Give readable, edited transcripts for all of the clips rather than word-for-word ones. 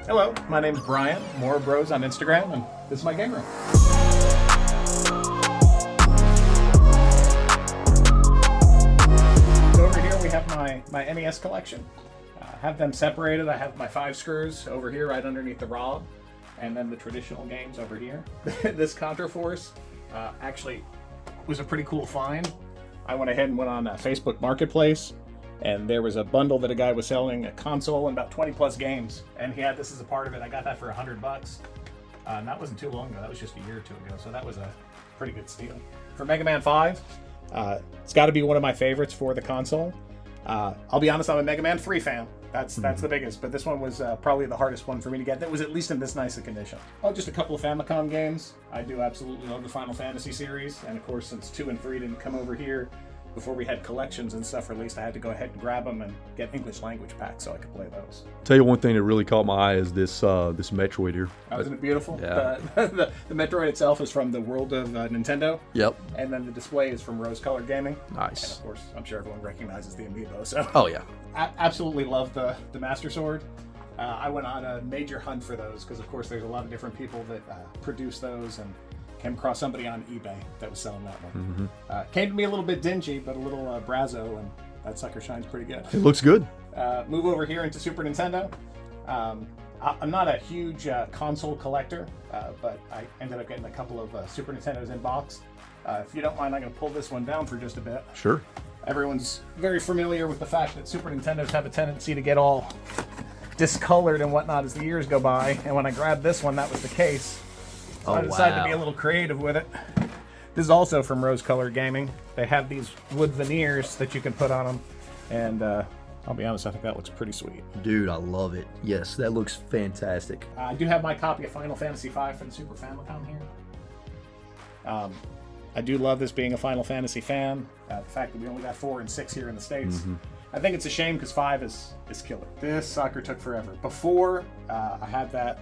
Hello, my name's Brian, Moura Bros on Instagram, and this is my game room. So over here we have my NES collection. I have them separated. I have my 5 screws over here right underneath the rod, and then the traditional games over here. This Contra Force actually was a pretty cool find. I went ahead and went on Facebook Marketplace, and there was a bundle that a guy was selling, a console and about 20 plus games, and he had this as a part of it. I got that for $100, and that wasn't too long ago. That was just a year or two ago, so that was a pretty good steal. For Mega Man 5, it's got to be one of my favorites for the console. I'll be honest, I'm a Mega Man 3 fan. That's the biggest, but this one was probably the hardest one for me to get. That was at least in this nice a condition. Oh, just a couple of Famicom games. I do absolutely love the Final Fantasy series, and of course, since 2 and 3 didn't come over here before we had collections and stuff released, I had to go ahead and grab them and get English language packs so I could play those. Tell you one thing that really caught my eye is this Metroid here. Oh, isn't it beautiful? Yeah. The Metroid itself is from the world of Nintendo. Yep. And then the display is from Rose Colored Gaming. Nice. And of course, I'm sure everyone recognizes the amiibo. So. Oh yeah. I absolutely love the Master Sword. I went on a major hunt for those because, of course, there's a lot of different people that produce those, and came across somebody on eBay that was selling that one. Came to me a little bit dingy, but a little Brazo, and that sucker shines pretty good. It looks good. Move over here into Super Nintendo. I'm not a huge console collector, but I ended up getting a couple of Super Nintendos in box. If you don't mind, I'm going to pull this one down for just a bit. Sure. Everyone's very familiar with the fact that Super Nintendos have a tendency to get all discolored and whatnot as the years go by, and when I grabbed this one, that was the case. So I decided to be a little creative with it. This is also from Rose Colored Gaming. They have these wood veneers that you can put on them, and I'll be honest, I think that looks pretty sweet. Dude, I love it. Yes, that looks fantastic. I do have my copy of Final Fantasy V for the Super Famicom here. I do love this being a Final Fantasy fan. The fact that we only got 4 and 6 here in the States. I think it's a shame because 5 is killer. This sucker took forever. Before I had that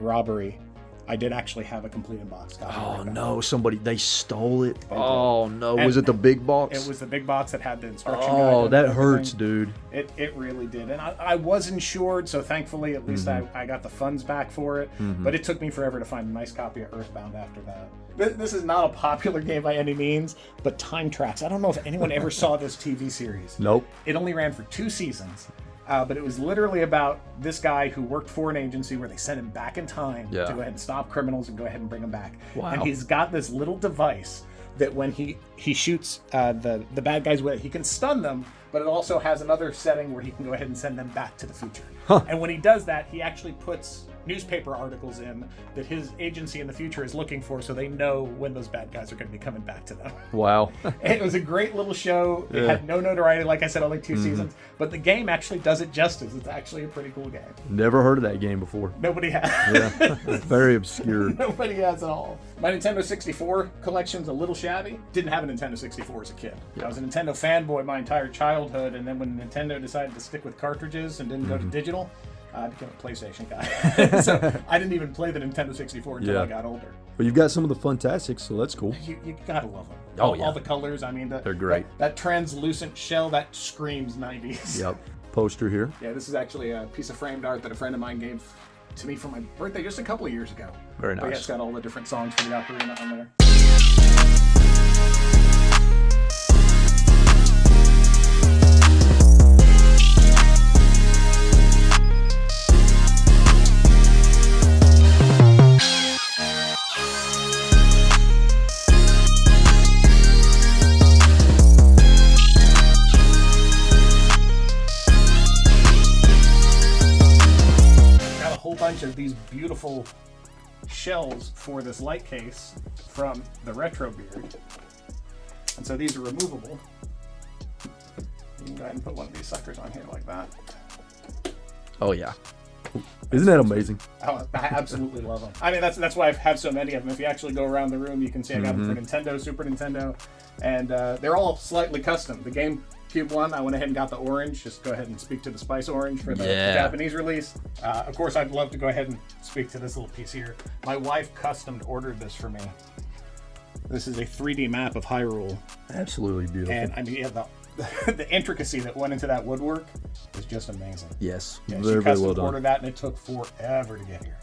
robbery, I did actually have a complete in-box copy. Oh no, they stole it. Oh no, was it the big box? It was the big box that had the instruction guide. Oh, that hurts, dude. It really did. And I was insured, so thankfully at least I got the funds back for it. But it took me forever to find a nice copy of Earthbound after that. This is not a popular game by any means, but Time Tracks. I don't know if anyone ever saw this TV series. Nope. It only ran for 2 seasons. But it was literally about this guy who worked for an agency where they sent him back in time to go ahead and stop criminals and go ahead and bring them back. Wow. And he's got this little device that when he shoots the bad guys with it, he can stun them, but it also has another setting where he can go ahead and send them back to the future. And when he does that, he actually puts newspaper articles in that his agency in the future is looking for, so they know when those bad guys are going to be coming back to them. Wow. It was a great little show. It had no notoriety, like I said, only 2 seasons, but the game actually does it justice. It's actually a pretty cool game. Never heard of that game before. Nobody has. Yeah, very obscure. Nobody has at all. My Nintendo 64 collection's a little shabby. Didn't have a Nintendo 64 as a kid. I was a Nintendo fanboy my entire childhood, and then when Nintendo decided to stick with cartridges and didn't go to digital, I became a PlayStation guy. So I didn't even play the Nintendo 64 until I got older. But you've got some of the Funtastics, so that's cool. You gotta love them. Oh, yeah. All the colors, I mean, they're great. That translucent shell, that screams 90s. Yep. Poster here. Yeah, this is actually a piece of framed art that a friend of mine gave to me for my birthday just a couple of years ago. Very nice. But yeah, it's got all the different songs for the Ocarina on there. Bunch of these beautiful shells for this light case from the Retro Beard, and so these are removable. You can go ahead and put one of these suckers on here like that. Oh yeah, isn't that amazing? Oh, I absolutely love them. I mean, that's why I have so many of them. If you actually go around the room, you can see I got them for Nintendo, Super Nintendo, and they're all slightly custom. The GameCube one, I went ahead and got the orange. Just go ahead and speak to the Spice Orange for the Japanese release. Of course, I'd love to go ahead and speak to this little piece here. My wife custom ordered this for me. This is a 3D map of Hyrule. Absolutely beautiful. And I mean, yeah, the intricacy that went into that woodwork is just amazing. Yes, Yeah, very, she very well custom done. ordered that, and it took forever to get here.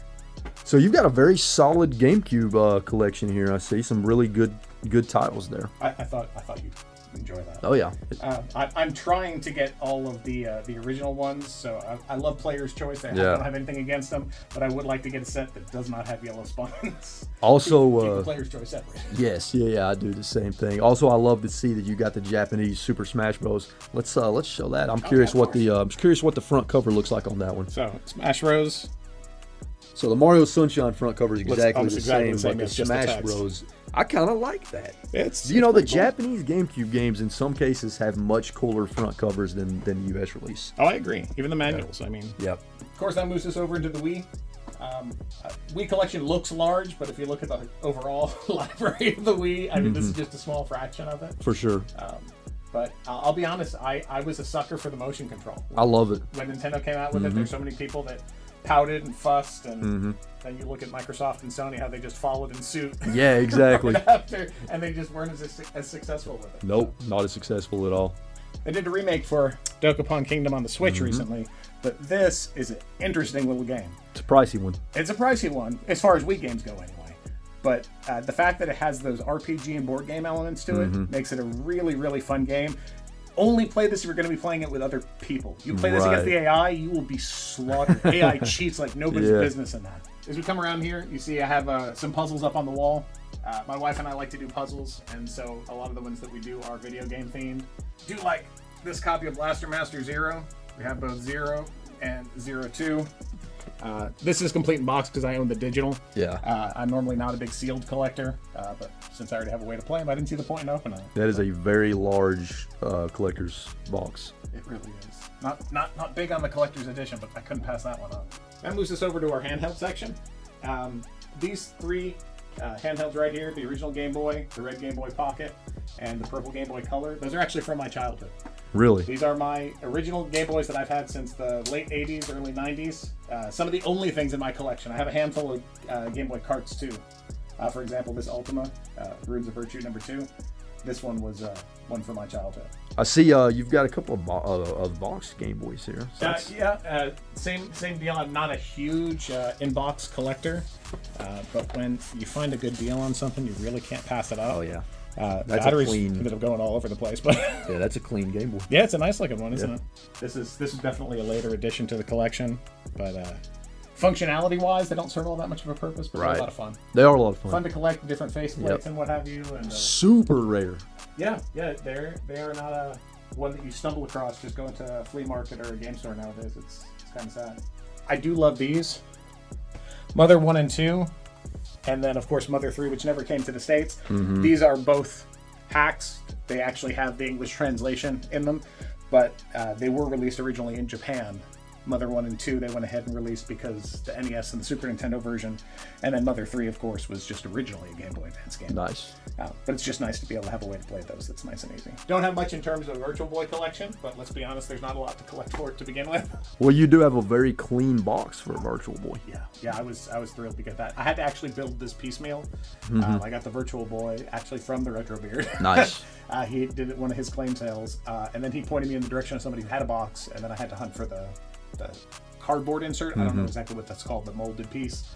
So you've got a very solid GameCube collection here. I see some really good titles there. I thought you'd enjoy that. Oh yeah. I'm trying to get all of the original ones, so I love Player's Choice. I don't have anything against them, but I would like to get a set that does not have yellow spawns. Also, keep the Player's Choice separate. Yes, yeah, I do the same thing. Also, I love to see that you got the Japanese Super Smash Bros. Let's show that. I'm curious what the front cover looks like on that one. So Smash Bros. So the Mario Sunshine front cover is exactly almost the exactly same, but it's the just the Smash text. Bros. I kind of like that. It's the pretty cool. Japanese GameCube games in some cases have much cooler front covers than the US release. Oh, I agree. Even the manuals. I mean, Yep. of course, that moves us over into the Wii. Wii collection looks large, but if you look at the overall library of the Wii, I mean, this is just a small fraction of it. For sure. But I'll be honest, I was a sucker for the motion control. I love it. When Nintendo came out with it, there's so many people that pouted and fussed, and then you look at Microsoft and Sony, how they just followed in suit. Yeah, exactly. right after, and they just weren't as successful with it. Nope, not as successful at all. They did a remake for Dokapon Kingdom on the Switch recently, but this is an interesting little game. It's a pricey one. It's a pricey one, as far as Wii games go anyway. But the fact that it has those RPG and board game elements to it makes it a really, really fun game. Only play this if you're going to be playing it with other people. You play this against the AI, you will be slaughtered. AI cheats like nobody's business in that. As we come around here, you see I have some puzzles up on the wall. My wife and I like to do puzzles, and so a lot of the ones that we do are video game themed. Do like this copy of Blaster Master Zero. We have both Zero and Zero 2. This is complete in box because I own the digital. Yeah. I'm normally not a big sealed collector, but since I already have a way to play them, I didn't see the point in opening it. That is a very large collector's box. It really is. Not big on the collector's edition, but I couldn't pass that one up. That moves us over to our handheld section. These three handhelds right here, the original Game Boy, the red Game Boy Pocket, and the purple Game Boy Color, those are actually from my childhood. Really? These are my original Game Boys that I've had since the late 80s, early 90s. Some of the only things in my collection. I have a handful of Game Boy carts too. For example, this Ultima, Runes of Virtue #2. This one was one from my childhood. I see you've got a couple of boxed Game Boys here. So Same deal. I'm not a huge in-box collector, but when you find a good deal on something, you really can't pass it up. Oh yeah. That's batteries ended up going all over the place, but yeah, that's a clean Game Boy. Yeah, it's a nice looking one, isn't it? This is definitely a later addition to the collection, but functionality wise, they don't serve all that much of a purpose, but they're a lot of fun. They are a lot of fun. Fun to collect different faceplates and what have you. And super rare. Yeah, they are not a one that you stumble across just going to a flea market or a game store nowadays. It's kind of sad. I do love these. Mother 1 and 2. And then, of course, Mother 3, which never came to the States. These are both hacks. They actually have the English translation in them, but they were released originally in Japan. Mother 1 and 2 they went ahead and released because the NES and the Super Nintendo version, and then Mother 3, of course, was just originally a Game Boy Advance game. Nice. But it's just nice to be able to have a way to play those that's nice and easy. Don't have much in terms of Virtual Boy collection, but let's be honest, there's not a lot to collect for it to begin with. Well, you do have a very clean box for a Virtual Boy. Yeah, I was thrilled to get that. I had to actually build this piecemeal. I got the Virtual Boy actually from the Retro Beard. Nice. He did one of his claim sales, and then he pointed me in the direction of somebody who had a box, and then I had to hunt for the cardboard insert. I don't know exactly what that's called, the molded piece.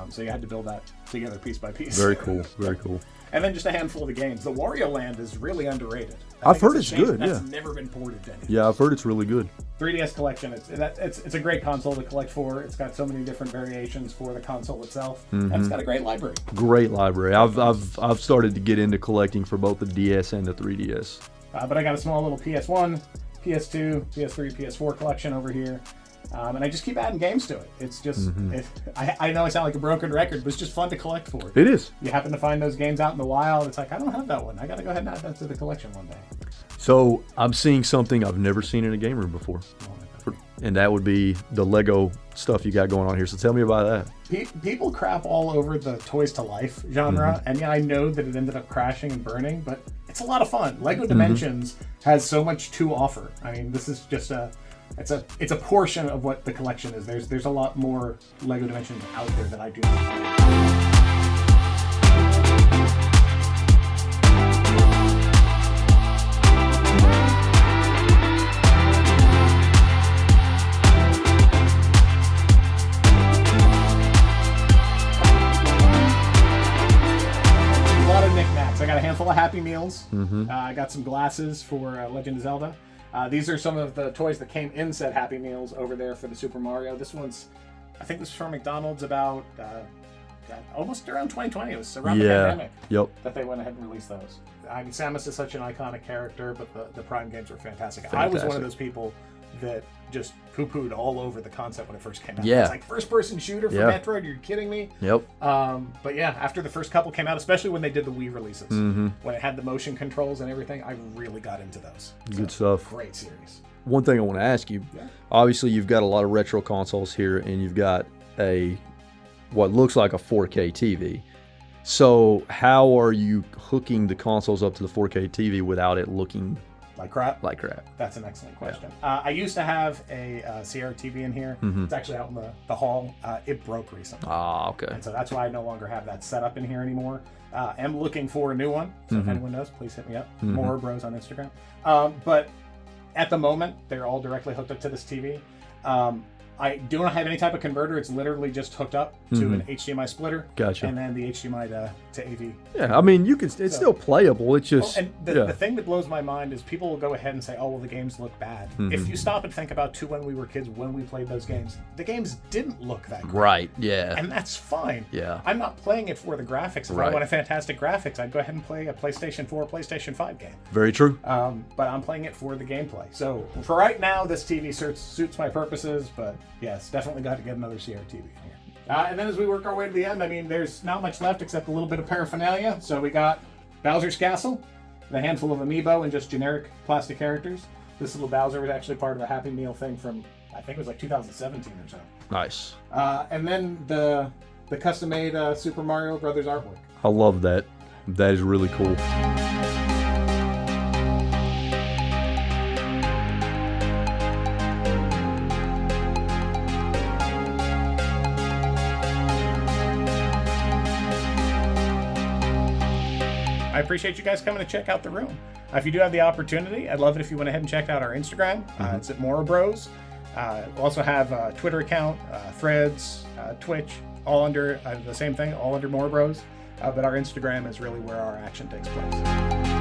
So you had to build that together piece by piece. Very cool. Very cool. And then just a handful of the games. The Wario Land is really underrated. I've heard it's good. That's never been ported to anything. Yeah, I've heard it's really good. 3DS collection. It's a great console to collect for. It's got so many different variations for the console itself, and it's got a great library. Great library. I've started to get into collecting for both the DS and the 3DS. But I got a small little PS1, PS2, PS3, PS4 collection over here. And I just keep adding games to it. It's just, I know I sound like a broken record, but it's just fun to collect for. It is. You happen to find those games out in the wild. It's like, I don't have that one. I got to go ahead and add that to the collection one day. So I'm seeing something I've never seen in a game room before. And that would be the Lego stuff you got going on here. So tell me about that. People crap all over the Toys to Life genre. And yeah, I know that it ended up crashing and burning, but it's a lot of fun. Lego Dimensions has so much to offer. I mean, this is just it's a portion of what the collection is. There's a lot more Lego Dimensions out there that I do not know. Meals. I got some glasses for Legend of Zelda. These are some of the toys that came in said Happy Meals over there for the Super Mario. This one's, I think this was from McDonald's about almost around 2020. It was around the pandemic that they went ahead and released those. I mean, Samus is such an iconic character, but the Prime games were fantastic. I was one of those people that just poo-pooed all over the concept when it first came out. Yeah. It's like first-person shooter for Metroid. You're kidding me? Yep. But yeah, after the first couple came out, especially when they did the Wii releases, when it had the motion controls and everything, I really got into those. Good stuff. Great series. One thing I want to ask you, obviously you've got a lot of retro consoles here, and you've got what looks like a 4K TV. So how are you hooking the consoles up to the 4K TV without it looking like crap? Like crap. That's an excellent question. I used to have a Sierra TV in here. It's actually out in the hall. It broke recently. Ah, okay. And so that's why I no longer have that set up in here anymore. I'm looking for a new one. So if anyone knows, please hit me up. Moura Bros on Instagram. But at the moment, they're all directly hooked up to this TV. I do not have any type of converter. It's literally just hooked up to an HDMI splitter. Gotcha. And then the HDMI to AV. Yeah, I mean, it's still playable. It's just... and the thing that blows my mind is people will go ahead and say, oh, well, the games look bad. If you stop and think about, too, when we were kids, when we played those games, the games didn't look that great. Right, yeah. And that's fine. Yeah. I'm not playing it for the graphics. If I want a fantastic graphics, I'd go ahead and play a PlayStation 4 or PlayStation 5 game. Very true. But I'm playing it for the gameplay. So for right now, this TV suits my purposes, but yes, definitely got to get another CRT in here. And then as we work our way to the end, I mean, there's not much left except a little bit of paraphernalia. So we got Bowser's Castle, a handful of amiibo and just generic plastic characters. This little Bowser was actually part of a Happy Meal thing from, I think it was like 2017 or so. Nice. And then the custom-made Super Mario Brothers artwork. I love that. That is really cool. I appreciate you guys coming to check out the room. If you do have the opportunity, I'd love it if you went ahead and checked out our Instagram. It's at Moura Bros. We also have a Twitter account, Threads, Twitch, all under the same thing, all under Moura Bros. But our Instagram is really where our action takes place.